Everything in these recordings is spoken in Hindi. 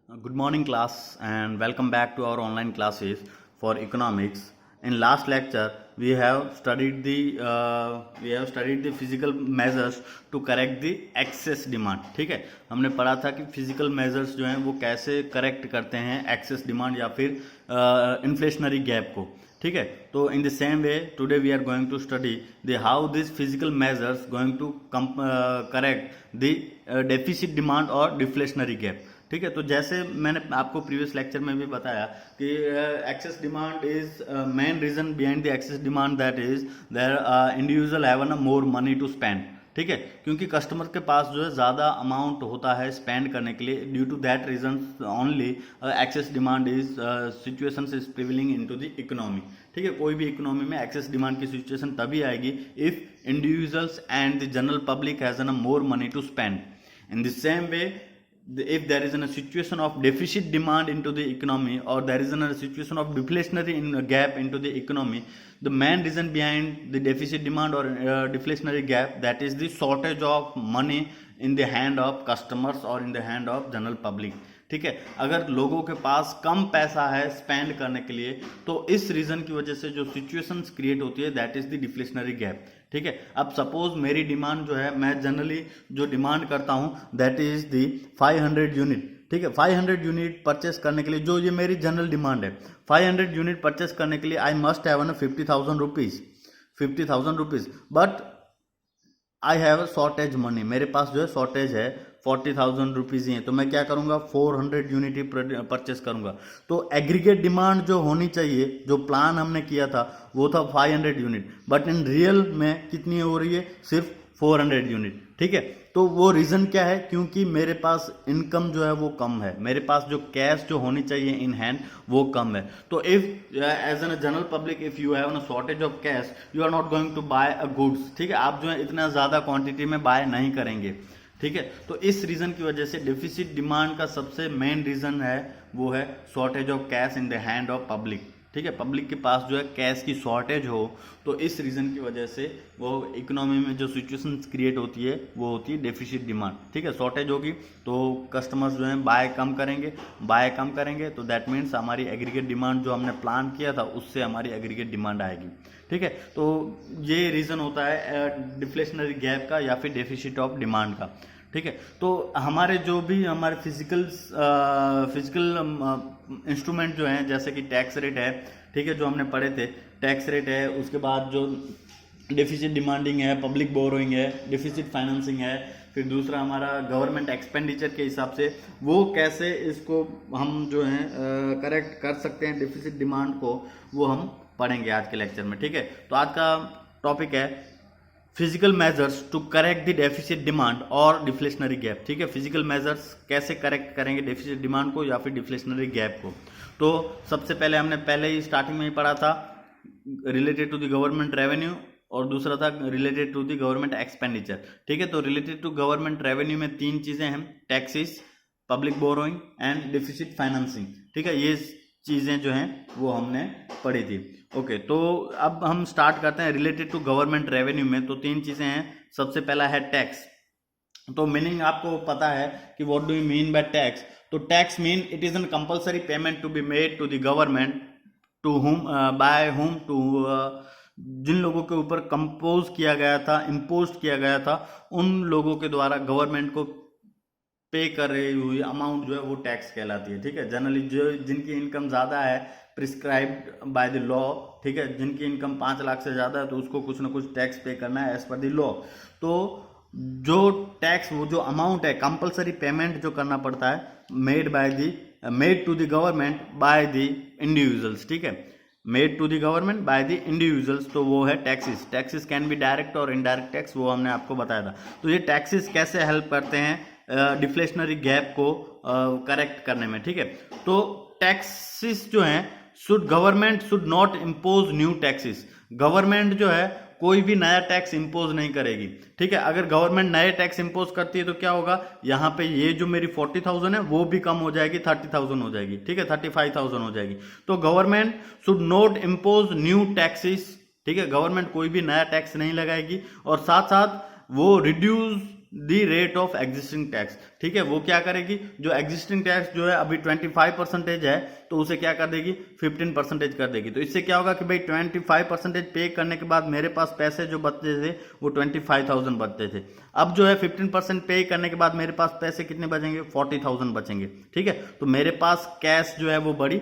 Good morning, class, and welcome back to our online classes for economics. In last lecture, we have studied the physical measures to correct the excess demand. ठीक है, हमने पढ़ा था कि फिजिकल मेजर्स जो हैं वो कैसे करेक्ट करते हैं एक्सेस डिमांड या फिर इन्फ्लेशनरी गैप को. ठीक है, तो in the same way today we are going to study the how this physical measures going to correct the deficit demand और डिफ्लेशनरी गैप. ठीक है, तो जैसे मैंने आपको प्रीवियस लेक्चर में भी बताया कि excess demand is main reason behind the excess demand, that is their individual have a more money to spend. ठीक है, क्योंकि कस्टमर के पास जो है ज़्यादा अमाउंट होता है स्पेंड करने के लिए. Due to that reason only excess demand is situation is prevailing in to the economy. ठीक है, कोई भी इकोनॉमी में एक्सेस डिमांड की सिचुएशन तभी आएगी if individuals and the general public has a more money to spend. In the same way, if there is a situation of deficit demand into the economy, or there is a situation of deflationary gap into the economy, the main reason behind the deficit demand or deflationary gap, that is the shortage of money in the hand of customers or in the hand of general public. ठीक है, अगर लोगों के पास कम पैसा है स्पेंड करने के लिए तो इस रीजन की वजह से जो सिचुएशंस क्रिएट होती है that is the deflationary gap. ठीक है, अब सपोज मेरी डिमांड जो है, मैं जनरली जो डिमांड करता हूं दैट इज द 500 यूनिट. ठीक है, 500 यूनिट परचेस करने के लिए जो ये मेरी जनरल डिमांड है, 500 यूनिट परचेस करने के लिए I must have 50,000 rupees, 50,000 rupees. But I have a shortage money, मेरे पास जो है शॉर्टेज है 40,000 रुपीज ही है, तो मैं क्या करूंगा 400 यूनिट ही परचेस करूंगा. तो एग्रीगेट डिमांड जो होनी चाहिए, जो प्लान हमने किया था वो था 500 यूनिट, बट इन रियल में कितनी हो रही है, सिर्फ 400 यूनिट. ठीक है, तो वो रीजन क्या है, क्योंकि मेरे पास इनकम जो है वो कम है, मेरे पास जो कैश जो होनी चाहिए इन हैंड वो कम है. तो if as an general public if you have a shortage of cash, you are not going to buy a goods. ठीक है, आप जो है इतना ज्यादा क्वांटिटी में बाय नहीं करेंगे. ठीक है, तो इस रीजन की वजह से डेफिसिट डिमांड का सबसे मेन रीजन है वो है shortage of cash in the hand of public. ठीक है, पब्लिक के पास जो है कैश की शॉर्टेज हो, तो इस रीजन की वजह से वो इकोनॉमी में जो सिचुएशन क्रिएट होती है वो होती है डेफिसिट डिमांड. ठीक है, शॉर्टेज होगी तो कस्टमर्स जो है बाय कम करेंगे, तो दैट मीन्स हमारी एग्रीगेट डिमांड जो हमने प्लान किया था उससे हमारी एग्रीगेट डिमांड आएगी. ठीक है, तो ये रीजन होता है डिफ्लेशनरी गैप का या फिर डेफिसिट ऑफ डिमांड का. ठीक है, तो हमारे जो भी हमारे फिजिकल इंस्ट्रूमेंट जो हैं, जैसे कि टैक्स रेट है, ठीक है, जो हमने पढ़े थे, टैक्स रेट है, उसके बाद जो डेफिसिट डिमांडिंग है, पब्लिक बोरोइंग है, डेफिसिट फाइनेंसिंग है, फिर दूसरा हमारा गवर्नमेंट एक्सपेंडिचर के हिसाब से वो कैसे इसको हम जो है करेक्ट कर सकते हैं डेफिसिट डिमांड को, वो हम पढ़ेंगे आज के लेक्चर में. ठीक है, तो आज का टॉपिक है physical measures to correct the deficit demand और डिफ्लेशनरी गैप. ठीक है, फिजिकल मेजर्स कैसे करेक्ट करेंगे डेफिसिट डिमांड को या फिर डिफ्लेशनरी गैप को. तो सबसे पहले हमने पहले ही स्टार्टिंग में ही पढ़ा था related to the government revenue, और दूसरा था related to the government expenditure. ठीक है, तो रिलेटेड टू गवर्नमेंट रेवेन्यू में तीन चीजें हैं, taxes, public borrowing and deficit financing. ठीक है, ये चीजें जो हैं वो हमने पढ़ी थी. ओके, तो अब हम स्टार्ट करते हैं रिलेटेड टू गवर्नमेंट रेवेन्यू में. तो तीन चीजें हैं, सबसे पहला है टैक्स. तो मीनिंग आपको पता है कि what do you mean by tax. तो tax mean it is an compulsory payment to be made to the government, to whom, by whom, to जिन लोगों के ऊपर कंपोज किया गया था, इम्पोज किया गया था, उन लोगों के द्वारा गवर्नमेंट को पे कर रही हुई अमाउंट जो है वो टैक्स कहलाती है. ठीक है, जनरली जो जिनकी इनकम ज़्यादा है प्रिस्क्राइब्ड बाय द लॉ, ठीक है, जिनकी इनकम 5 लाख से ज़्यादा है तो उसको कुछ ना कुछ टैक्स पे करना है एज पर द लॉ. तो जो टैक्स, वो जो अमाउंट है, कंपलसरी पेमेंट जो करना पड़ता है made to the government by the individuals. ठीक है, made to the government by the individuals, तो वो है taxes. Taxes can be direct और इनडायरेक्ट टैक्स, वो हमने आपको बताया था. तो ये टैक्सेस कैसे हेल्प करते हैं डिफ्लेशनरी गैप को करेक्ट करने में. ठीक है, तो टैक्सेस जो हैं government should not impose new taxes. Government जो है कोई भी नया टैक्स इम्पोज नहीं करेगी. ठीक है, अगर गवर्नमेंट नए टैक्स इम्पोज करती है तो क्या होगा, यहाँ पे ये जो मेरी 40,000 है वो भी कम हो जाएगी, 30,000 हो जाएगी. ठीक है, 35,000 हो जाएगी. तो government should not impose new taxes. ठीक है, गवर्नमेंट कोई भी नया टैक्स नहीं लगाएगी, और साथ साथ वो reduce the rate of existing tax. ठीक है, वो क्या करेगी, जो एग्जिस्टिंग टैक्स जो है अभी 25% है तो उसे क्या कर देगी, 15% कर देगी। तो इससे क्या होगा कि भाई 25% पे करने के बाद मेरे पास पैसे जो बचते थे वो 25,000 बचते थे। अब जो है 15% पे करने के बाद मेरे पास पैसे कितने बचेंगे, 40,000 बचेंगे। ठीक है, तो मेरे पास कैश जो है वो बढ़ी।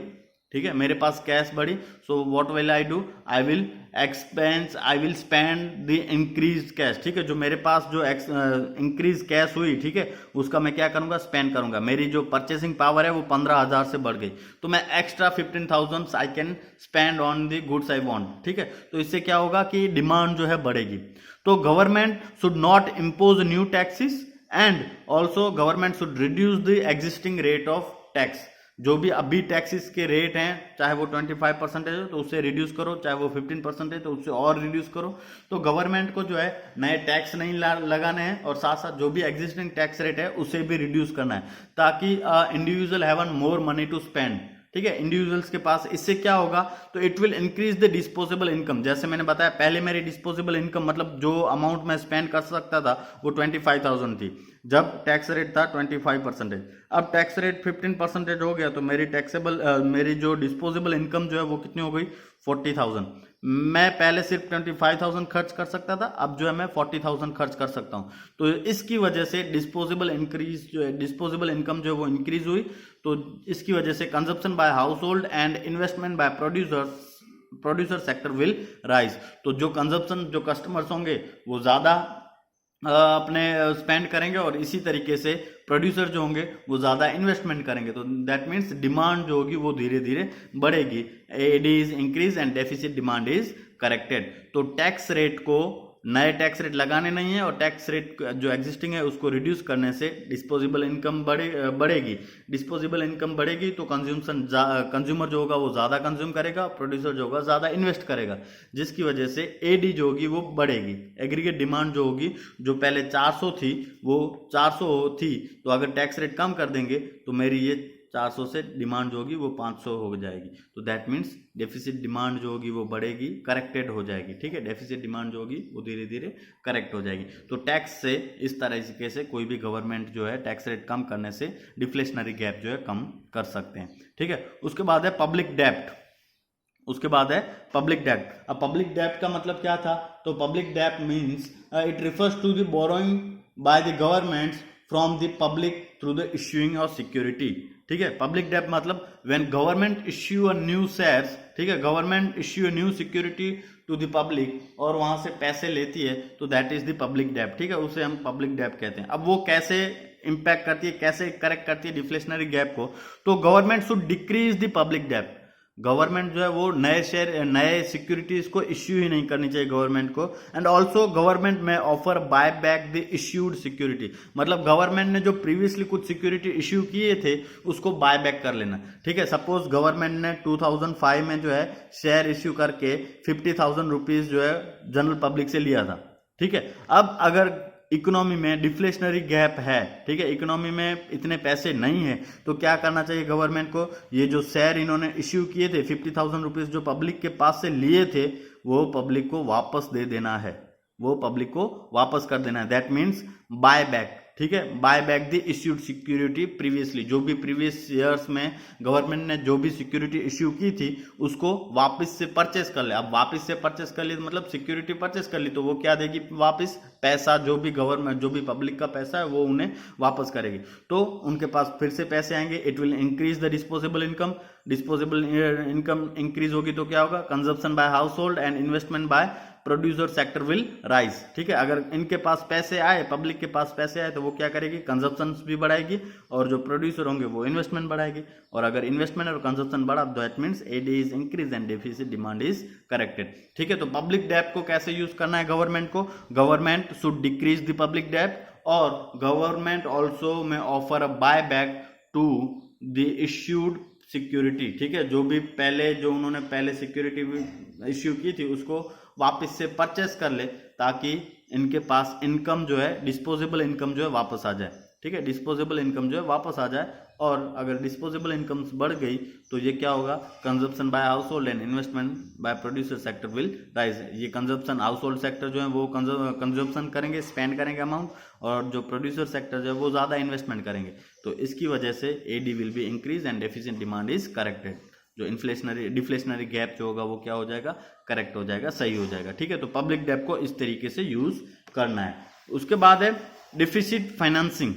ठीक है, मेरे पास कैश बढ़ी। So what will I do, I will spend the increase cash. ठीक है, जो मेरे पास जो इंक्रीज कैश हुई, ठीक है, उसका मैं क्या करूंगा, स्पेंड करूंगा। मेरी जो परचेसिंग पावर है वो 15,000 से बढ़ गई, तो मैं extra 15,000 I can spend on the goods I want. ठीक है, तो इससे क्या होगा कि डिमांड जो है बढ़ेगी। तो government should not impose new taxes and also government should reduce the existing rate of tax. जो भी अभी टैक्सेस के रेट हैं, चाहे वो 25% है तो उससे रिड्यूस करो, चाहे वो 15% है तो उससे और रिड्यूस करो। तो गवर्नमेंट को जो है नए टैक्स नहीं लगाने हैं और साथ साथ जो भी एग्जिस्टिंग टैक्स रेट है उसे भी रिड्यूस करना है, ताकि individual have more money to spend. ठीक है, इंडिविजुअल्स के पास। इससे क्या होगा, तो it will increase the disposable income. जैसे मैंने बताया पहले, मेरी डिस्पोजेबल इनकम मतलब जो अमाउंट मैं स्पेंड कर सकता था वो 25,000 थी जब टैक्स रेट था 25%। अब टैक्स रेट 15% हो गया तो मेरी जो डिस्पोजेबल इनकम जो है वो कितनी हो गई, 40,000। मैं पहले सिर्फ 25,000 खर्च कर सकता था, अब जो है मैं 40,000 खर्च कर सकता हूं। तो इसकी वजह से डिस्पोजेबल इनकम जो है वो इंक्रीज हुई। तो इसकी वजह से consumption by household and investment by producer sector will rise. तो जो कंजप्शन, जो कस्टमर्स होंगे वो ज्यादा अपने स्पेंड करेंगे और इसी तरीके से प्रोड्यूसर जो होंगे वो ज्यादा इन्वेस्टमेंट करेंगे। तो दैट मीन्स डिमांड जो होगी वो धीरे धीरे बढ़ेगी। AD is increase and deficit demand is corrected. तो टैक्स रेट को, नए टैक्स रेट लगाने नहीं है और टैक्स रेट जो एग्जिस्टिंग है उसको रिड्यूस करने से डिस्पोजेबल इनकम बढ़ेगी। डिस्पोजेबल इनकम बढ़ेगी तो कंज्यूमर जो होगा वो ज्यादा कंज्यूम करेगा, प्रोड्यूसर जो होगा ज्यादा इन्वेस्ट करेगा, जिसकी वजह से एडी जो होगी वो बढ़ेगी। एग्रीगेट डिमांड जो होगी, जो पहले 400 थी वो 400 थी, तो अगर टैक्स रेट कम कर देंगे तो मेरी ये 400 से डिमांड जो होगी वो 500 हो जाएगी। तो दैट मीन्स डेफिसिट डिमांड जो होगी वो बढ़ेगी, करेक्टेड हो जाएगी। ठीक है, डेफिसिट डिमांड जो होगी वो धीरे धीरे करेक्ट हो जाएगी। तो टैक्स से इस तरीके से कोई भी गवर्नमेंट जो है टैक्स रेट कम करने से डिफ्लेशनरी गैप जो है कम कर सकते हैं। ठीक है, उसके बाद है पब्लिक डेब्ट। अब पब्लिक डेब्ट का मतलब क्या था, तो पब्लिक डेब्ट means it refers to the borrowing by the government from the public through the issuing of security. ठीक है, पब्लिक डेब्ट मतलब when government issue a new shares, ठीक है, government issue a new security to the public और वहां से पैसे लेती है, तो दैट इज द पब्लिक डेब्ट। ठीक है, उसे हम पब्लिक डेब्ट कहते हैं। अब वो कैसे इंपैक्ट करती है, कैसे करेक्ट करती है डिफ्लेशनरी गैप को, तो government should decrease the public डेब्ट। गवर्नमेंट जो है वो नए सिक्योरिटीज को इश्यू ही नहीं करनी चाहिए गवर्नमेंट को। एंड ऑल्सो गवर्नमेंट में offer buy back the issued security, मतलब गवर्नमेंट ने जो प्रीवियसली कुछ सिक्योरिटी इश्यू किए थे उसको बाय बैक कर लेना। ठीक है, सपोज गवर्नमेंट ने 2005 में जो है शेयर इश्यू करके 50,000 रुपीज जो है जनरल पब्लिक से लिया था। ठीक है, अब अगर इकोनॉमी में डिफ्लेशनरी गैप है, ठीक है, इकोनॉमी में इतने पैसे नहीं है, तो क्या करना चाहिए गवर्नमेंट को, ये जो शेयर इन्होंने इश्यू किए थे 50,000 रुपीज जो पब्लिक के पास से लिए थे वो पब्लिक को वापस दे देना है, वो पब्लिक को वापस कर देना है। That means buy back. ठीक है, buy back the issued security previously, जो भी प्रीवियस ईयर्स में गवर्नमेंट ने जो भी सिक्योरिटी इश्यू की थी उसको वापस से परचेस कर ले। अब वापस से परचेस कर ली मतलब सिक्योरिटी परचेस कर ली, तो वो क्या देगी वापस, पैसा जो भी गवर्नमेंट, जो भी पब्लिक का पैसा है वो उन्हें वापस करेगी। तो उनके पास फिर से पैसे आएंगे, it will increase the disposable income. Disposable income increase होगी तो क्या होगा, consumption by household and investment by producer sector will rise. ठीक है, अगर इनके पास पैसे आए, पब्लिक के पास पैसे आए, तो वो क्या करेगी, कंजप्शन भी बढ़ाएगी और जो प्रोड्यूसर होंगे वो इन्वेस्टमेंट बढ़ाएगी। और अगर इन्वेस्टमेंट और कंजप्शन बढ़ा तो that means AD is increase and deficit demand is corrected. ठीक है, तो पब्लिक डेब्ट को कैसे यूज करना है गवर्नमेंट को, government should decrease the public डेब्ट और government also may offer a buy back to the issued security. ठीक है, जो उन्होंने पहले सिक्योरिटी इश्यू की थी उसको वापस से परचेस कर ले, ताकि इनके पास इनकम जो है, डिस्पोजेबल इनकम जो है वापस आ जाए। ठीक है, डिस्पोजेबल इनकम जो है वापस आ जाए। और अगर डिस्पोजेबल इनकम बढ़ गई तो ये क्या होगा, consumption by household and investment by producer sector will rise. ये कंजप्शन हाउस होल्ड सेक्टर जो है वो कंजप्शन करेंगे, स्पेंड करेंगे अमाउंट, और जो प्रोड्यूसर सेक्टर जो है वो ज़्यादा इन्वेस्टमेंट करेंगे। तो इसकी वजह से AD will be increase and deficient demand is corrected. जो इन्फ्लेशनरी डिफ्लेशनरी गैप जो होगा वो क्या हो जाएगा, करेक्ट हो जाएगा, सही हो जाएगा। ठीक है, तो पब्लिक डेट को इस तरीके से यूज करना है। उसके बाद है डिफिसिट फाइनेंसिंग।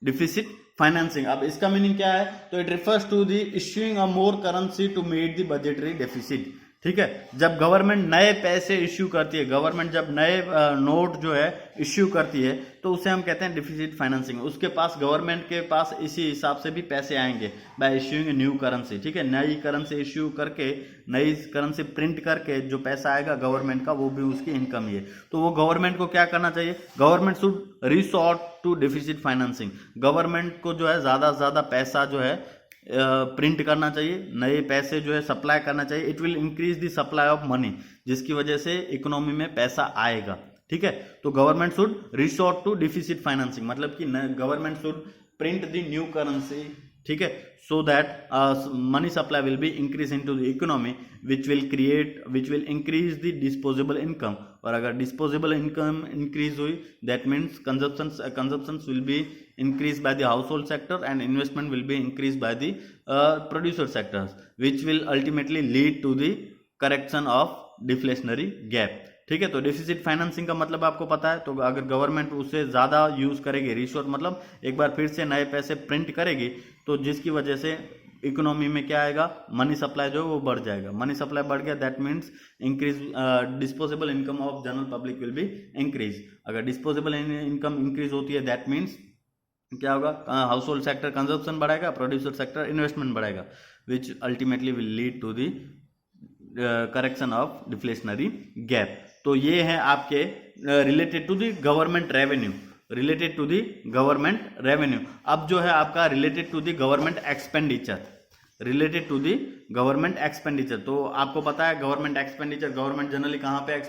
डिफिसिट फाइनेंसिंग, अब इसका मीनिंग क्या है, तो it refers to the issuing a more currency to meet the budgetary deficit. ठीक है, जब गवर्नमेंट नए पैसे इश्यू करती है, गवर्नमेंट जब नए नोट जो है इश्यू करती है तो उसे हम कहते हैं डिफिसिट फाइनेंसिंग। उसके पास, गवर्नमेंट के पास इसी हिसाब से भी पैसे आएंगे बाय इश्यूइंग न्यू करेंसी। ठीक है, नई करेंसी इश्यू करके, नई करेंसी प्रिंट करके जो पैसा आएगा गवर्नमेंट का वो भी उसकी इनकम ही है। तो वो गवर्नमेंट को क्या करना चाहिए, government should resort to deficit financing. Government को जो है ज़्यादा से ज़्यादा पैसा जो है प्रिंट करना चाहिए, नए पैसे जो है सप्लाई करना चाहिए। It will increase the supply of money, जिसकी वजह से इकोनॉमी में पैसा आएगा। ठीक है, तो government should resort to deficit financing, मतलब कि government should print the new currency. ठीक है, so that money supply will be increase into the economy which will increase the disposable income. और अगर डिस्पोजेबल इनकम इंक्रीज हुई, that means consumptions will be increased by the household sector and investment will be increased by the producer sectors, which will ultimately lead to the correction of deflationary gap। ठीक है, तो डेफिसिट फाइनेंसिंग का मतलब आपको पता है। तो अगर गवर्नमेंट उसे ज़्यादा यूज करेगी, रिसोर्ट मतलब एक बार फिर से नए पैसे प्रिंट करेगी, तो जिसकी वजह से इकोनॉमी में क्या आएगा, मनी सप्लाई जो है वो बढ़ जाएगा। मनी सप्लाई बढ़ गया, that means increase disposable income of general public will be increase. अगर डिस्पोजेबल इनकम इंक्रीज होती है, दैट मीन्स क्या होगा, हाउस होल्ड सेक्टर कंजप्शन बढ़ाएगा, प्रोड्यूसर सेक्टर इन्वेस्टमेंट बढ़ाएगा, which ultimately will lead to the correction of deflationary gap. तो ये है आपके related to the government revenue, related to the government revenue. अब जो है आपका related to the government expenditure, related to the government expenditure. तो आपको पता है गवर्नमेंट एक्सपेंडिचर, गवर्नमेंट जनरली कहाँ पे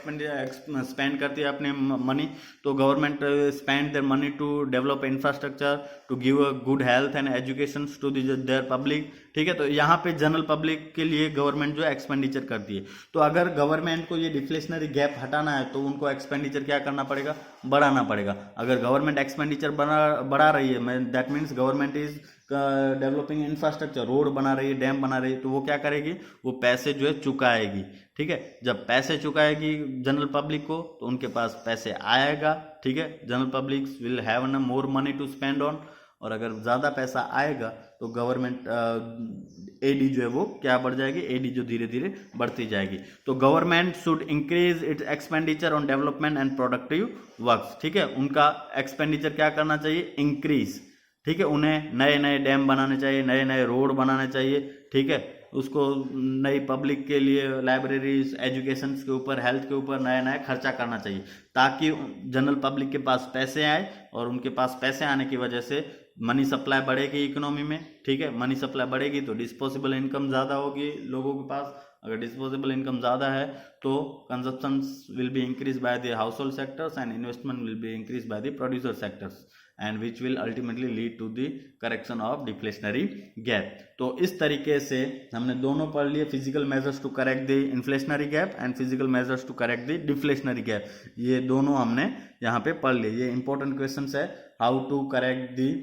स्पेंड करती है अपने मनी, तो government spend their money to develop infrastructure, to give a good health and education to their public. ठीक है, तो यहाँ पे जनरल पब्लिक के लिए गवर्नमेंट जो है एक्सपेंडिचर करती है। तो अगर गवर्नमेंट को ये डिफ्लेशनरी गैप हटाना है तो उनको एक्सपेंडिचर क्या करना पड़ेगा, बढ़ाना पड़ेगा। अगर गवर्नमेंट एक्सपेंडिचर बढ़ा रही है, that means government is developing infrastructure, road बना रही है, डैम बना रही है, तो वो क्या करेगी, वो पैसे जो है चुकाएगी। ठीक है, जब पैसे चुकाएगी जनरल पब्लिक को तो उनके पास पैसे आएगा। ठीक है, general public will have a more money to spend on. और अगर ज़्यादा पैसा आएगा तो गवर्नमेंट एडी जो है वो क्या बढ़ जाएगी, एडी जो धीरे धीरे बढ़ती जाएगी। तो government should increase its expenditure on development and productive works. ठीक है, उनका एक्सपेंडिचर क्या करना चाहिए, इंक्रीज। ठीक है, उन्हें नए नए डैम बनाने चाहिए, नए नए रोड बनाने चाहिए। ठीक है, उसको नई पब्लिक के लिए लाइब्रेरीज, एजुकेशन के ऊपर, हेल्थ के ऊपर नया नया खर्चा करना चाहिए, ताकि जनरल पब्लिक के पास पैसे आए, और उनके पास पैसे आने की वजह से मनी सप्लाई बढ़ेगी इकोनॉमी में। ठीक है, मनी सप्लाई बढ़ेगी तो डिस्पोजेबल इनकम ज़्यादा होगी लोगों के पास। अगर डिस्पोजेबल इनकम ज़्यादा है तो consumption will be increase by the household sectors and investment will be increase by the producer sectors, and which will ultimately lead to the correction of deflationary gap. तो इस तरीके से हमने दोनों पढ़ लिए, physical measures to correct the inflationary gap and physical measures to correct the deflationary gap. ये दोनों हमने यहाँ पे पढ़ लिए। ये इंपॉर्टेंट क्वेश्चन है, how to correct the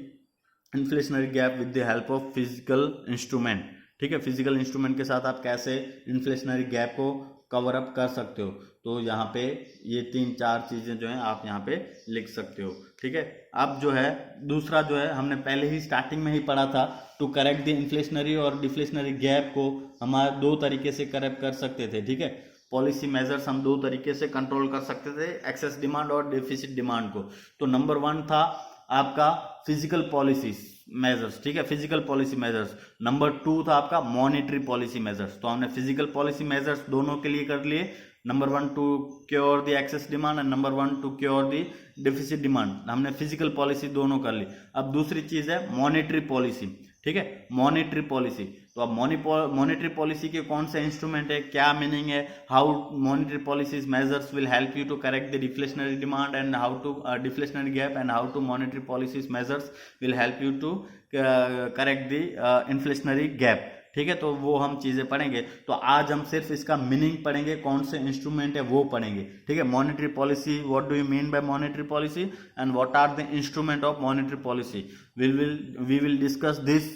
inflationary gap with the help of physical instrument. ठीक है, फिजिकल इंस्ट्रूमेंट के साथ आप कैसे इन्फ्लेशनरी गैप को कवर अप कर सकते हो। तो यहाँ पे ये 3-4 चीज़ें जो हैं आप यहाँ पे लिख सकते हो। ठीक है, अब जो है दूसरा जो है हमने पहले ही स्टार्टिंग में ही पढ़ा था, टू करेक्ट द इन्फ्लेशनरी और डिफ्लेशनरी गैप को हमारे 2 तरीके से करेक्ट कर सकते थे। ठीक है, पॉलिसी मेजर्स हम 2 तरीके से कंट्रोल कर सकते थे, एक्सेस डिमांड और डेफिसिट डिमांड को। तो नंबर 1 था आपका फिजिकल पॉलिसी मेजर्स। ठीक है, फिजिकल पॉलिसी मेजर्स। नंबर 2 था आपका मॉनेटरी पॉलिसी मेजर्स। तो हमने फिजिकल पॉलिसी मेजर्स दोनों के लिए कर लिए, number 1 to cure the excess demand and number 1 to cure the deficit demand. हमने फिजिकल पॉलिसी दोनों कर ली। अब दूसरी चीज है मॉनेटरी पॉलिसी। ठीक है, मॉनेटरी पॉलिसी। तो अब मॉनेटरी पॉलिसी के कौन से इंस्ट्रूमेंट है, क्या मीनिंग है, how monetary policies measures will help you to correct the deflationary demand and how to deflationary gap and how to monetary policies measures will help you to correct the inflationary gap. ठीक है, तो वो हम चीजें पढ़ेंगे। तो आज हम सिर्फ इसका मीनिंग पढ़ेंगे, कौन से इंस्ट्रूमेंट है वो पढ़ेंगे। ठीक है, monetary policy, what do you mean by monetary policy and what are the instrument of monetary policy, we will discuss this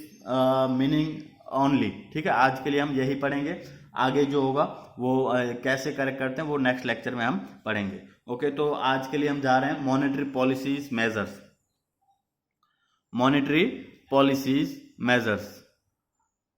meaning only. ठीक है, आज के लिए हम यही पढ़ेंगे, आगे जो होगा वो कैसे करेक्ट करते हैं वो नेक्स्ट लेक्चर में हम पढ़ेंगे। ओके, तो आज के लिए हम जा रहे हैं monetary policies measures, monetary policies measures,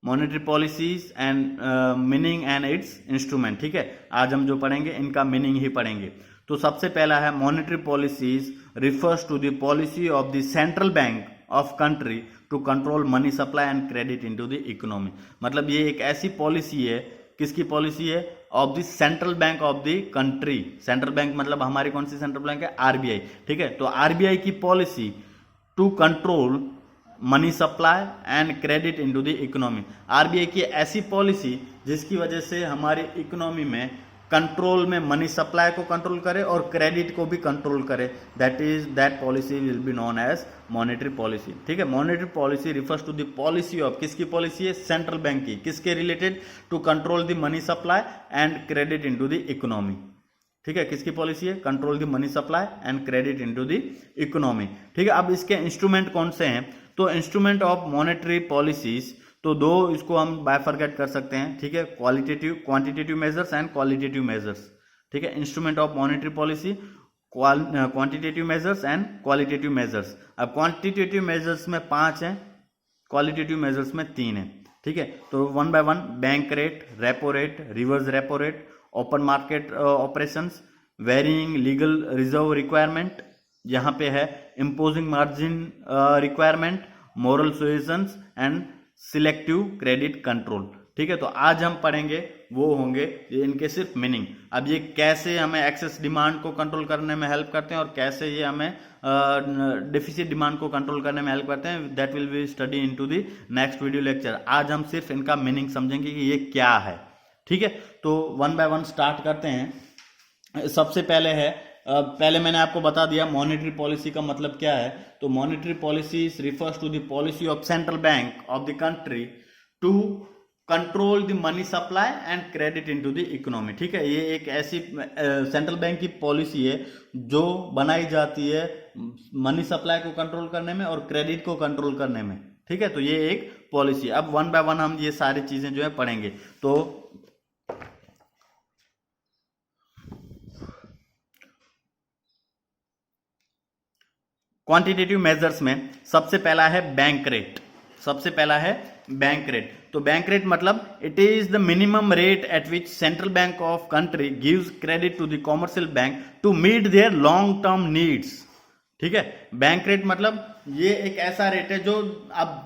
monetary policies and meaning and it's instrument. ठीक है, आज हम जो पढ़ेंगे इनका मीनिंग ही पढ़ेंगे। तो सबसे पहला है monetary policies refers to the policy of the central bank of country to control money supply and credit into the economy. मतलब ये एक ऐसी पॉलिसी है, किसकी पॉलिसी है, of the central bank of the country. Central bank मतलब हमारी कौन सी सेंट्रल बैंक है, आरबीआई। ठीक है, तो आरबीआई की policy to control money supply and credit into the economy. RBI की ऐसी पॉलिसी जिसकी वजह से हमारी इकोनॉमी में कंट्रोल में मनी सप्लाई को कंट्रोल करे और क्रेडिट को भी कंट्रोल करे, that policy will be known as monetary policy. ठीक है, monetary policy refers to the policy of, किसकी पॉलिसी है, सेंट्रल बैंक की, किसके related, to control the money supply and credit into the economy. ठीक है, किसकी पॉलिसी है, control the money supply and credit into the economy. ठीक है, अब इसके इंस्ट्रूमेंट कौन से हैं, तो इंस्ट्रूमेंट ऑफ मॉनेटरी पॉलिसीज, तो दो इसको हम बायफरगेट कर सकते हैं। ठीक है, quantitative measures and qualitative measures. ठीक है, instrument of monetary policy, quantitative measures and qualitative measures. अब क्वांटिटेटिव मेजर्स में 5 हैं, क्वालिटेटिव मेजर्स में 3 हैं। ठीक है, तो one by one, bank rate, repo rate, reverse repo rate, open market operations, varying legal reserve requirement, यहाँ पे है imposing margin requirement, moral suasions and selective credit control. ठीक है, तो आज हम पढ़ेंगे वो होंगे इनके सिर्फ मीनिंग। अब ये कैसे हमें एक्सेस डिमांड को कंट्रोल करने में हेल्प करते हैं और कैसे ये हमें डेफिसिट डिमांड को कंट्रोल करने में हेल्प करते हैं, that will be study into the next video lecture. आज हम सिर्फ इनका मीनिंग समझेंगे कि ये क्या है। ठीक है, तो वन बाय वन स्टार्ट करते हैं। सबसे पहले है, पहले मैंने आपको बता दिया मॉनेटरी पॉलिसी का मतलब क्या है। तो monetary policy refers to the policy of central bank of the country to control the money supply and credit into the economy. ठीक है, ये एक ऐसी सेंट्रल बैंक की पॉलिसी है जो बनाई जाती है मनी सप्लाई को कंट्रोल करने में और क्रेडिट को कंट्रोल करने में। ठीक है, तो ये एक पॉलिसी। अब वन बाय वन हम ये सारी चीजें जो है पढ़ेंगे। तो क्वांटिटेटिव मेजर्स में सबसे पहला है बैंक रेट। सबसे पहला है बैंक रेट। तो बैंक रेट मतलब it is the minimum rate at which central bank of country gives credit to the commercial bank to meet their long term needs. ठीक है, बैंक रेट मतलब ये एक ऐसा रेट है जो अब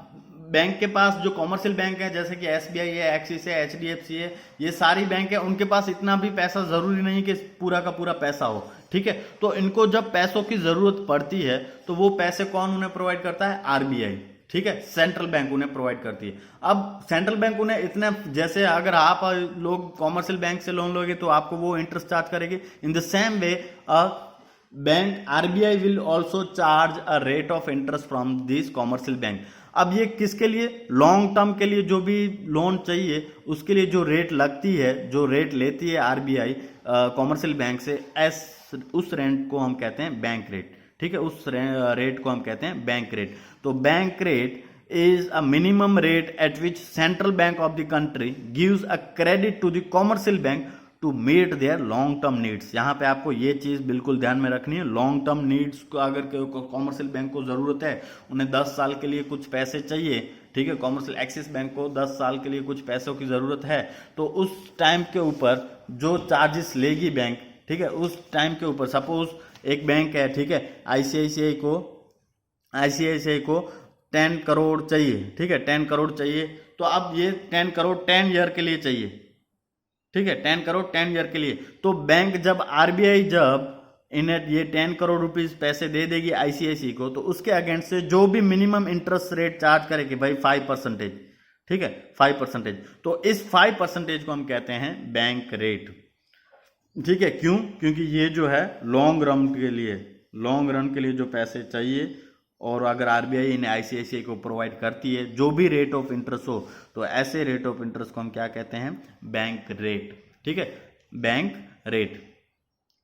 बैंक के पास जो कॉमर्शियल बैंक है जैसे कि एसबीआई है, एक्सिस है, एचडीएफसी है, ये सारी बैंक है, उनके पास इतना भी पैसा जरूरी नहीं कि पूरा का पूरा पैसा हो। ठीक है, तो इनको जब पैसों की जरूरत पड़ती है तो वो पैसे कौन उन्हें प्रोवाइड करता है, आरबीआई। ठीक है, सेंट्रल बैंक उन्हें प्रोवाइड करती है। अब सेंट्रल बैंक उन्हें इतने, जैसे अगर आप लोग कॉमर्शियल बैंक से लोन लोगे तो आपको वो इंटरेस्ट चार्ज करेगी। इन the same way bank RBI will also charge a rate of interest from this commercial bank. अब ये किसके लिए, लॉन्ग टर्म के लिए जो भी लोन चाहिए उसके लिए जो रेट लगती है, जो रेट लेती है आरबीआई कॉमर्शियल बैंक से, उस रेट को हम कहते हैं बैंक रेट। ठीक है, उस रेट को हम कहते हैं बैंक रेट। तो bank rate is a minimum rate at which central bank of the country gives a credit to the commercial bank to meet their long term needs। यहाँ पे आपको ये चीज़ बिल्कुल ध्यान में रखनी है। लॉन्ग टर्म नीड्स को अगर कॉमर्शियल बैंक को ज़रूरत है, उन्हें 10 साल के लिए कुछ पैसे चाहिए, ठीक है, कॉमर्शियल एक्सिस बैंक को 10 साल के लिए कुछ पैसों की ज़रूरत है, तो उस टाइम के ऊपर जो चार्जेस लेगी बैंक, ठीक है, उस टाइम के ऊपर सपोज एक बैंक है, ठीक है, आईसीआईसीआई को 10 करोड़ चाहिए। ठीक है, 10 करोड़ चाहिए, तो अब ये 10 करोड़ 10 ईयर के लिए चाहिए। ठीक है, 10 करोड़ 10 ईयर के लिए। तो बैंक जब आरबीआई जब इन्हें ये 10 करोड़ रुपीस पैसे दे देगी आईसीआईसी को, तो उसके अगेंस्ट से जो भी मिनिमम इंटरेस्ट रेट चार्ज करेगी भाई 5%, ठीक है, 5%। तो इस 5% को हम कहते हैं बैंक रेट। ठीक है, क्यों? क्योंकि ये जो है लॉन्ग रन के लिए जो पैसे चाहिए, और अगर आरबीआई इन आईसीआईसीआई को प्रोवाइड करती है जो भी रेट ऑफ इंटरेस्ट हो, तो ऐसे रेट ऑफ इंटरेस्ट को हम क्या कहते हैं? Bank rate. ठीक है, बैंक रेट।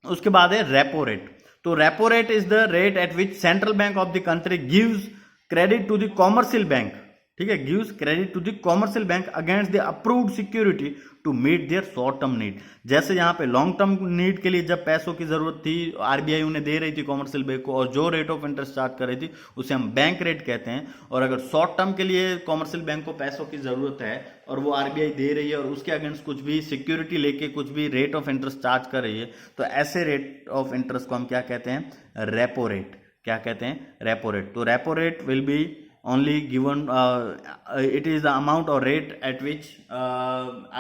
उसके बाद है रेपो रेट। तो repo rate is the rate at which central bank of the country gives credit to the commercial bank. ठीक है, gives credit to the commercial bank against the approved security to meet their short term need. जैसे यहाँ पे लॉन्ग टर्म नीड के लिए जब पैसों की जरूरत थी, आरबीआई उन्हें दे रही थी कॉमर्शियल बैंक को, और जो रेट ऑफ इंटरेस्ट चार्ज कर रही थी उसे हम बैंक रेट कहते हैं। और अगर शॉर्ट टर्म के लिए कॉमर्शियल बैंक को पैसों की जरूरत है और वो आरबीआई दे रही है और उसके अगेंस्ट कुछ भी सिक्योरिटी लेके कुछ भी रेट ऑफ इंटरेस्ट चार्ज कर रही है, तो ऐसे रेट ऑफ इंटरेस्ट को हम क्या कहते हैं? Repo rate. क्या कहते हैं? Repo rate. तो repo rate will be only given it is the amount or rate at which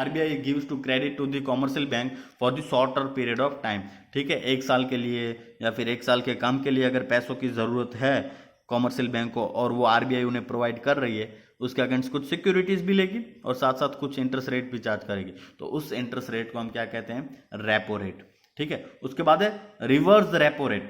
RBI gives to credit to the commercial bank for the shorter period of time। ठीक है, 1 साल के लिए या फिर 1 साल के कम के लिए अगर पैसों की ज़रूरत है कॉमर्शियल बैंक को और वो आरबीआई उन्हें प्रोवाइड कर रही है, उसके अगेंस्ट कुछ सिक्योरिटीज भी लेगी और साथ साथ कुछ इंटरेस्ट रेट भी चार्ज करेगी, तो उस इंटरेस्ट रेट को हम क्या कहते हैं? Repo rate. ठीक है, उसके बाद है reverse repo rate.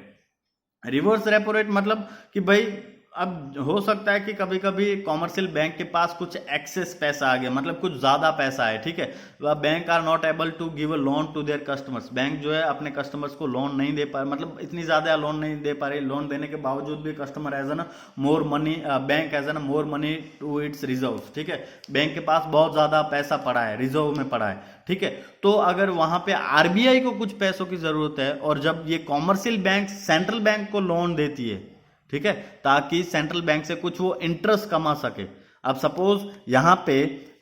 Reverse repo rate मतलब कि भाई अब हो सकता है कि कभी कभी कॉमर्शियल बैंक के पास कुछ एक्सेस पैसा आ गया, मतलब कुछ ज़्यादा पैसा है। ठीक है, bank are not able to give a loan to their customers. Bank जो है अपने कस्टमर्स को लोन नहीं दे पा रहे, मतलब इतनी ज़्यादा लोन नहीं दे पा रही। लोन देने के बावजूद भी customer as an more money, bank as an more money to its reserve. ठीक है, बैंक के पास बहुत ज़्यादा पैसा पड़ा है, रिजर्व में पड़ा है। ठीक है, तो अगर वहां पे आरबीआई को कुछ पैसों की जरूरत है और जब ये कॉमर्शियल बैंक सेंट्रल बैंक को लोन देती है, ठीक है, ताकि सेंट्रल बैंक से कुछ वो इंटरेस्ट कमा सके। अब सपोज यहां पे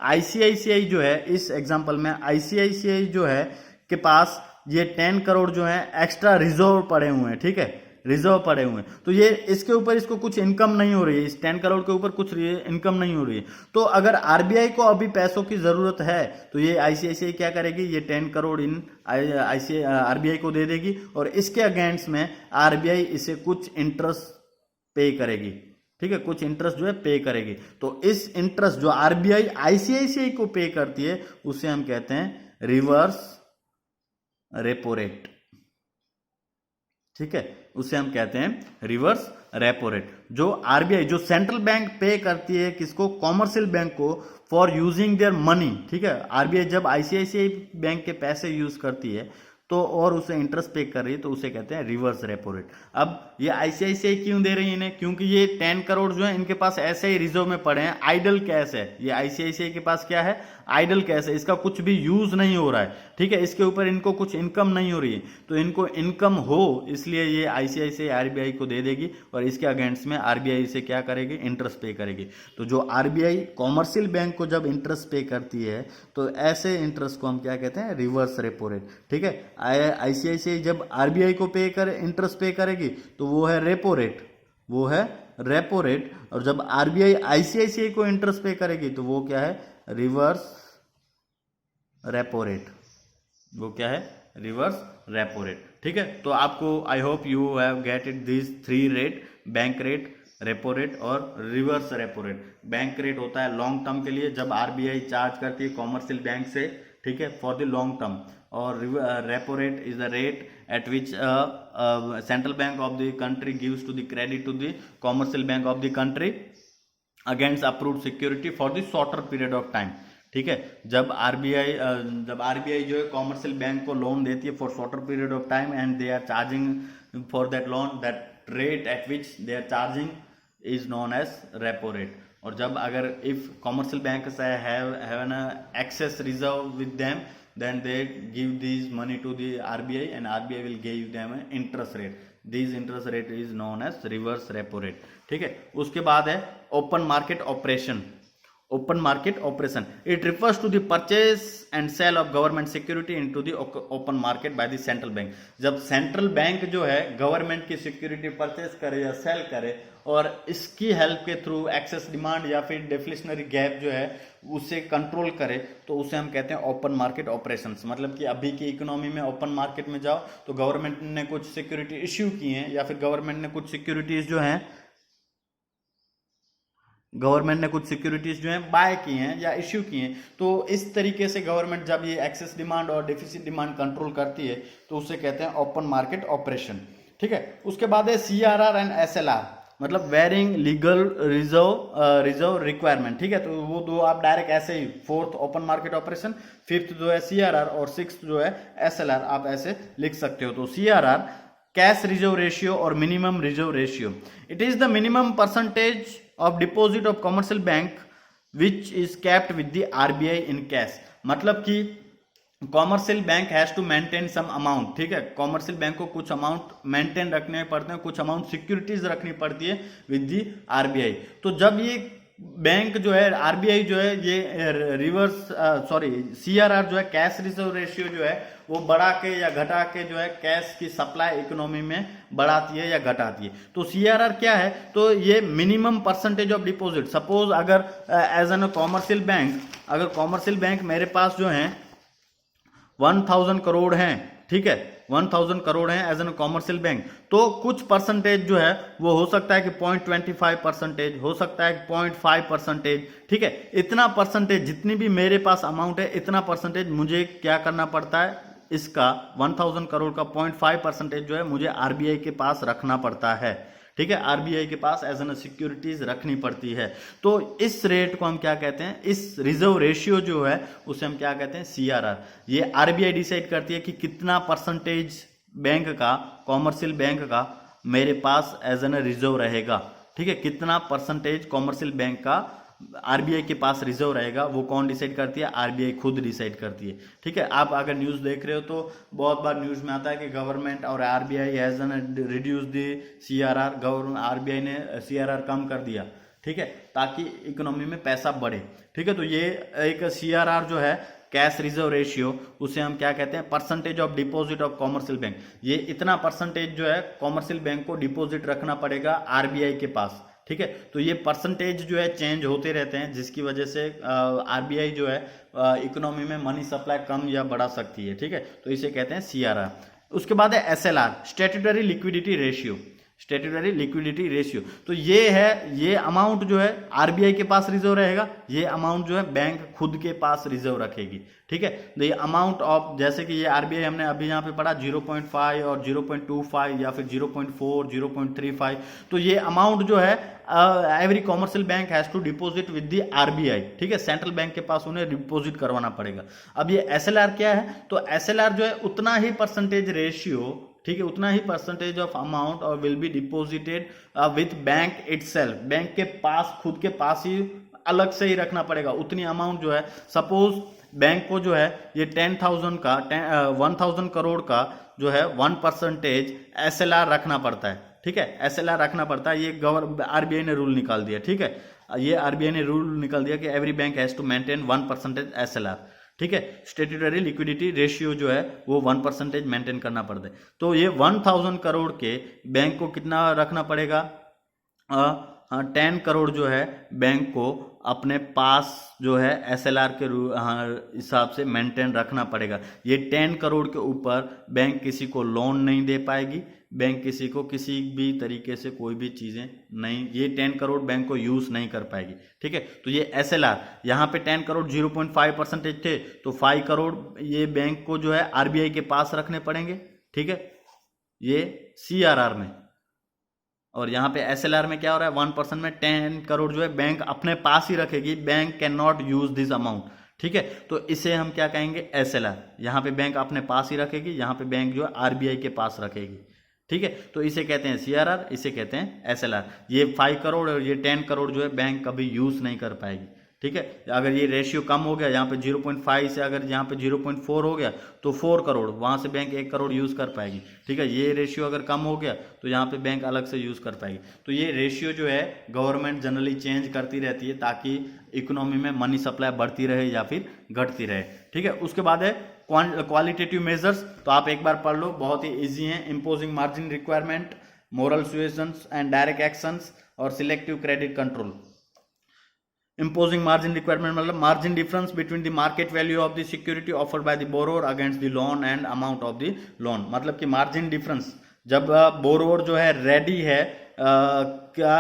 आईसीआईसीआई जो है, इस एग्जांपल में आईसीआईसीआई जो है के पास ये 10 करोड़ जो है एक्स्ट्रा रिजर्व पड़े हुए हैं। ठीक है, रिजर्व पड़े हुए हैं, तो ये इसके ऊपर इसको कुछ इनकम नहीं हो रही है, इस 10 करोड़ के ऊपर कुछ इनकम नहीं हो रही है। तो अगर आरबीआई को अभी पैसों की जरूरत है तो ये आईसीआईसीआई क्या करेगी? ये 10 करोड़ इन आरबीआई को दे देगी और इसके अगेंस्ट में आरबीआई इसे कुछ इंटरेस्ट पे करेगी। ठीक है, कुछ इंटरेस्ट जो है पे करेगी। तो इस इंटरेस्ट जो आरबीआई आईसीआईसीआई को पे करती है उसे हम कहते हैं रिवर्स रेपो रेट। ठीक है, उसे हम कहते हैं रिवर्स रेपो रेट। जो आरबीआई, जो सेंट्रल बैंक पे करती है किसको? कॉमर्शियल बैंक को, फॉर यूजिंग देयर मनी। ठीक है, आरबीआई जब आईसीआईसीआई बैंक के पैसे यूज करती है तो और उसे इंटरेस्ट पे कर रही है तो उसे कहते हैं रिवर्स रेपो रेट। अब ये आईसीआईसीआई क्यों दे रही है इन्हें? क्योंकि ये 10 करोड़ जो है इनके पास ऐसे ही रिजर्व में पड़े हैं, आइडल कैश है। ये आईसीआईसीआई के पास क्या है? आइडल कैश है, इसका कुछ भी यूज नहीं हो रहा है। ठीक है, इसके ऊपर इनको कुछ इनकम नहीं हो रही है, तो इनको इनकम हो इसलिए ये आईसीआईसीआई आरबीआई को दे देगी और इसके अगेंस्ट में आरबीआई से क्या करेगी? इंटरेस्ट पे करेगी। तो जो आरबीआई कॉमर्शियल बैंक को जब इंटरेस्ट पे करती है तो ऐसे इंटरेस्ट को हम क्या कहते हैं? Reverse repo rate. ठीक है, आईसीआईसीआई जब आरबीआई को इंटरेस्ट पे करेगी तो वो है रेपो रेट, वो है रेपो रेट। और जब आरबीआई आईसीआईसीआई को इंटरेस्ट पे करेगी तो वो क्या है? Reverse repo rate. वो क्या है? Reverse repo rate. ठीक है, तो आपको I hope you have get it this 3 rate, bank rate, repo rate और reverse repo rate. Bank rate होता है लॉन्ग टर्म के लिए जब आरबीआई चार्ज करती है कॉमर्शियल बैंक से, ठीक है, फॉर द लॉन्ग टर्म। और repo rate is the rate at which central bank of the country gives to the credit to the commercial bank of the country against approved security for the shorter period of time। ठीक है, जब आरबीआई जो है कॉमर्शियल बैंक को लोन देती है for shorter period of time and they are charging for that loan, that rate at which they are charging is known as repo rate. और जब अगर if commercial bank have an excess reserve with them, then they give these money to the RBI and RBI will give them an interest rate. This interest rate is known as reverse repo rate। ठीक है, उसके बाद है open market operation। open market operation, it refers to the purchase and sale of government security into the open market by the central bank। जब सेंट्रल बैंक जो है गवर्नमेंट की सिक्योरिटी परचेस करे या सेल करे और इसकी हेल्प के थ्रू एक्सेस डिमांड या फिर डिफ्लेशनरी गैप जो है उसे कंट्रोल करे, तो उसे हम कहते हैं ओपन मार्केट ऑपरेशंस। मतलब कि अभी की इकोनॉमी में ओपन मार्केट में जाओ तो गवर्नमेंट ने कुछ सिक्योरिटी इश्यू की हैं या फिर गवर्नमेंट ने कुछ सिक्योरिटीज जो हैं गवर्नमेंट ने कुछ सिक्योरिटीज जो है बाय की हैं या इश्यू की हैं, तो इस तरीके से गवर्नमेंट जब ये एक्सेस डिमांड और डेफिसिट डिमांड कंट्रोल करती है तो उसे कहते हैं ओपन मार्केट ऑपरेशन। ठीक है, उसके बाद है CRR एंड SLR, मतलब वेरिंग लीगल रिजर्व रिक्वायरमेंट। ठीक है, तो वो दो आप डायरेक्ट ऐसे ही, fourth open market operation, fifth जो है CRR और सिक्स्थ जो है SLR, आप ऐसे लिख सकते हो। तो CRR कैश रिजर्व रेशियो और minimum reserve ratio, it is the minimum percentage of deposit of commercial bank which is kept with the RBI in cash. मतलब कि commercial bank has to maintain some amount. ठीक है, कॉमर्शियल बैंक को कुछ अमाउंट मेंटेन रखने पड़ते हैं, कुछ अमाउंट सिक्योरिटीज रखनी पड़ती है विद दी RBI। तो जब ये बैंक जो है RBI जो है ये रिवर्स CRR जो है कैश रिजर्व रेशियो जो है वो बढ़ा के या घटा के जो है कैश की सप्लाई इकोनॉमी में बढ़ाती है या घटाती है। तो CRR क्या है, तो ये minimum percentage of deposit. Suppose अगर एज एन कॉमर्शियल बैंक, अगर कॉमर्शियल बैंक मेरे पास जो है 1000 करोड़ हैं, ठीक है, 1000 करोड़ हैं एज एन कॉमर्शियल बैंक, तो कुछ परसेंटेज जो है वो हो सकता है कि 0.25%, हो सकता है कि 0.5%। ठीक है, इतना परसेंटेज, जितनी भी मेरे पास अमाउंट है इतना परसेंटेज मुझे क्या करना पड़ता है, इसका 1000 करोड़ का 0.5% जो है मुझे RBI के पास रखना पड़ता है। ठीक है, RBI के पास एज एन सिक्योरिटीज रखनी पड़ती है। तो इस रेट को हम क्या कहते हैं, इस रिजर्व रेशियो जो है उसे हम क्या कहते हैं, CRR। ये RBI डिसाइड करती है कि कितना परसेंटेज बैंक का, कॉमर्शियल बैंक का मेरे पास एज एन रिजर्व रहेगा। ठीक है, कितना परसेंटेज कॉमर्शियल बैंक का RBI के पास रिजर्व रहेगा, वो कौन डिसाइड करती है, RBI खुद डिसाइड करती है। ठीक है, आप अगर न्यूज़ देख रहे हो तो बहुत बार न्यूज़ में आता है कि गवर्नमेंट और RBI has reduce the CRR, RBI ने CRR कम कर दिया। ठीक है, ताकि इकोनॉमी में पैसा बढ़े। ठीक है, तो ये एक CRR जो है कैश रिजर्व रेशियो, उसे हम क्या कहते हैं, percentage of deposit of commercial bank. ये इतना परसेंटेज जो है कॉमर्शियल बैंक को डिपॉजिट रखना पड़ेगा RBI के पास। ठीक है, तो ये परसेंटेज जो है चेंज होते रहते हैं, जिसकी वजह से RBI जो है इकोनॉमी में मनी सप्लाई कम या बढ़ा सकती है। ठीक है, तो इसे कहते हैं CRR। उसके बाद है SLR, statutory liquidity ratio. Statutory liquidity ratio, तो ये है, ये अमाउंट जो है RBI के पास रिजर्व रहेगा, ये अमाउंट जो है बैंक खुद के पास रिजर्व रखेगी। ठीक है, तो ये अमाउंट ऑफ, जैसे कि ये RBI हमने अभी यहाँ पे पढ़ा 0.5 और 0.25 या फिर 0.4, 0.35, तो ये अमाउंट जो है every commercial bank has to deposit with the RBI। ठीक है, सेंट्रल बैंक के पास उन्हें डिपॉजिट करवाना पड़ेगा। अब ये SLR क्या है, तो SLR जो है उतना ही परसेंटेज रेशियो, ठीक है, उतना ही परसेंटेज ऑफ अमाउंट और will be deposited with bank itself, bank के पास, खुद के पास ही अलग से ही रखना पड़ेगा उतनी अमाउंट जो है। सपोज बैंक को जो है ये 10,000 का 1000 करोड़ का जो है 1% SLR रखना पड़ता है। ठीक है, SLR रखना पड़ता है, ये RBI ने रूल निकाल दिया। ठीक है, ये RBI ने रूल निकाल दिया कि every bank has to maintain 1% SLR। ठीक है, स्टैट्यूटरी लिक्विडिटी रेशियो जो है वो 1% मेंटेन करना पड़ता है। तो ये 1000 करोड़ के बैंक को कितना रखना पड़ेगा, 10 करोड़ जो है बैंक को अपने पास जो है SLR के हिसाब से मेंटेन रखना पड़ेगा। ये 10 करोड़ के ऊपर बैंक किसी को लोन नहीं दे पाएगी, बैंक किसी को किसी भी तरीके से कोई भी चीज़ें नहीं, ये 10 करोड़ बैंक को यूज़ नहीं कर पाएगी। ठीक है, तो ये SLR, यहाँ पे 10 करोड़ 0.5% थे, तो 5 करोड़ ये बैंक को जो है RBI के पास रखने पड़ेंगे। ठीक है, ये CRR में, और यहाँ पे SLR में क्या हो रहा है, 1% में 10 करोड़ जो है बैंक अपने पास ही रखेगी, bank can not use this amount. ठीक है, तो इसे हम क्या कहेंगे, SLR। यहाँ पे बैंक अपने पास ही रखेगी, यहाँ पे बैंक जो है RBI के पास रखेगी। ठीक है, तो इसे कहते हैं CRR, इसे कहते हैं SLR। ये 5 करोड़ और ये 10 करोड़ जो है बैंक कभी यूज नहीं कर पाएगी। ठीक है, अगर ये रेशियो कम हो गया, यहाँ पे 0.5 से अगर यहाँ पे 0.4 हो गया तो 4 करोड़, वहाँ से बैंक 1 करोड़ यूज़ कर पाएगी। ठीक है, ये रेशियो अगर कम हो गया तो यहाँ पे बैंक अलग से यूज़ कर पाएगी। तो ये रेशियो जो है गवर्नमेंट जनरली चेंज करती रहती है ताकि इकोनॉमी में मनी सप्लाई बढ़ती रहे या फिर घटती रहे। ठीक है, उसके बाद है क्वालिटेटिव मेजर्स, तो आप एक बार पढ़ लो, बहुत ही ईजी है। Imposing margin requirement, moral suasions and direct actions और selective credit control. Imposing margin requirement मतलब margin difference between the market value of the security offered by the borrower against the loan and amount of the loan। मतलब कि margin difference, जब बोरोवर जो है रेडी है क्या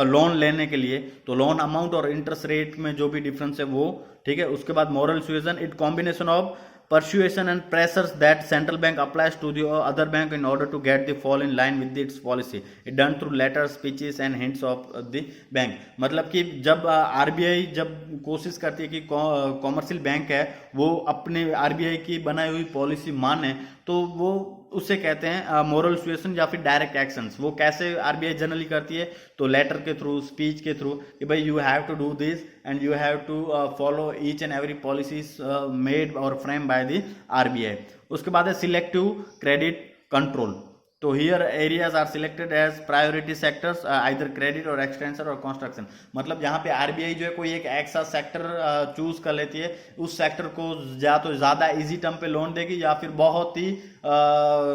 लोन लेने के लिए, तो लोन अमाउंट और इंटरेस्ट रेट में जो भी डिफरेंस है वो, ठीक है। उसके बाद moral suasion, it combination of persuasion and pressures that central bank applies to the other bank in order to get the fall in line with its policy, it done through letters, speeches and hints of the bank। मतलब कि जब आरबीआई जब कोशिश करती है कि कॉमर्शियल बैंक है वो अपने आरबीआई की बनाई हुई पॉलिसी माने, तो वो उसे कहते हैं मोरल सुएशन या फिर डायरेक्ट एक्शंस। वो कैसे आरबीआई जनरली करती है, तो लेटर के थ्रू, स्पीच के थ्रू कि भाई you have to do this and you have to follow each and every policies made और फ्रेम बाय द आरबीआई। उसके बाद है सिलेक्टिव क्रेडिट कंट्रोल। तो here areas are selected as priority sectors, either credit और एक्सटेंशन और कंस्ट्रक्शन। मतलब यहाँ पे आरबीआई जो है कोई एक ऐसा सेक्टर चूज कर लेती है, उस सेक्टर को या तो ज़्यादा इजी टर्म पे लोन देगी या फिर बहुत ही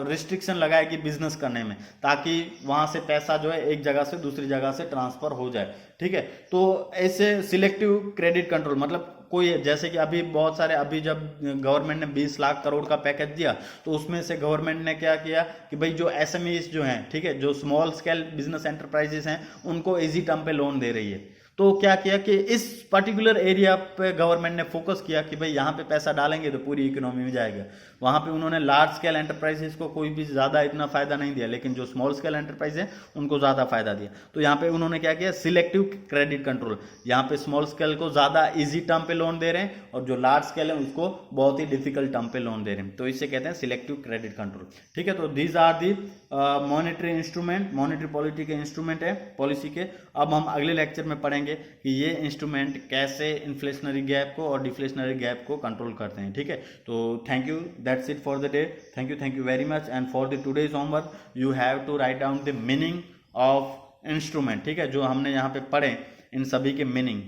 रिस्ट्रिक्शन लगाएगी बिजनेस करने में, ताकि वहाँ से पैसा जो है एक जगह से दूसरी जगह से ट्रांसफर हो जाए, ठीक है। तो ऐसे सिलेक्टिव क्रेडिट कंट्रोल मतलब कोई, जैसे कि अभी बहुत सारे, अभी जब गवर्नमेंट ने 20 लाख करोड़ का पैकेज दिया, तो उसमें से गवर्नमेंट ने क्या किया कि भाई जो एसएमईज जो हैं, ठीक है, जो स्मॉल स्केल बिजनेस एंटरप्राइजेस हैं, उनको इजी टर्म पे लोन दे रही है। तो क्या किया कि इस पर्टिकुलर एरिया पे गवर्नमेंट ने फोकस किया कि भाई यहाँ पे पैसा डालेंगे तो पूरी इकोनॉमी में जाएगा। वहाँ पे उन्होंने लार्ज स्केल एंटरप्राइजेस को कोई भी ज़्यादा इतना फायदा नहीं दिया, लेकिन जो स्मॉल स्केल एंटरप्राइज है उनको ज़्यादा फायदा दिया। तो यहाँ पे उन्होंने क्या किया, सिलेक्टिव क्रेडिट कंट्रोल। यहाँ पे स्मॉल स्केल को ज़्यादा ईजी टर्म पे लोन दे रहे हैं और जो लार्ज स्केल है उसको बहुत ही डिफिकल्ट टर्म पे लोन दे रहे हैं, तो इसे कहते हैं सिलेक्टिव क्रेडिट कंट्रोल, ठीक है। तो these are the monetary instrument, monetary policy के इंस्ट्रूमेंट है, पॉलिसी के। अब हम अगले लेक्चर में पढ़ेंगे कि ये इंस्ट्रूमेंट कैसे इन्फ्लेशनरी गैप को और डिफ्लेशनरी गैप को कंट्रोल करते हैं, ठीक है। तो thank you, that's it for the day. Thank you very much. And for the today's homework you have to write down the meaning of instrument, ठीक है, जो हमने यहाँ पे पढ़े इन सभी के मीनिंग,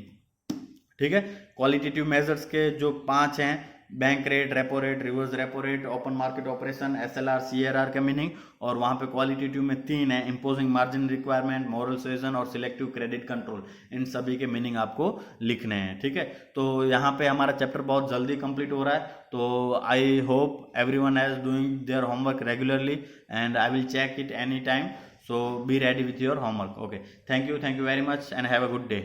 ठीक है। क्वालिटेटिव मेजर्स के जो 5 हैं, bank rate, repo rate, reverse repo rate, open market operation, SLR, CRR का मीनिंग, और वहाँ पे क्वालिटेटिव में 3 है, इंपोजिंग मार्जिन रिक्वायरमेंट, मॉरल सुएजन और सिलेक्टिव क्रेडिट कंट्रोल। इन सभी के मीनिंग आपको लिखने हैं, ठीक है। तो यहाँ पे हमारा चैप्टर बहुत जल्दी कंप्लीट हो रहा है, तो I hope everyone is doing their homework regularly and I will check it any time, so be ready with your homework. Okay, thank you very much and have a good day.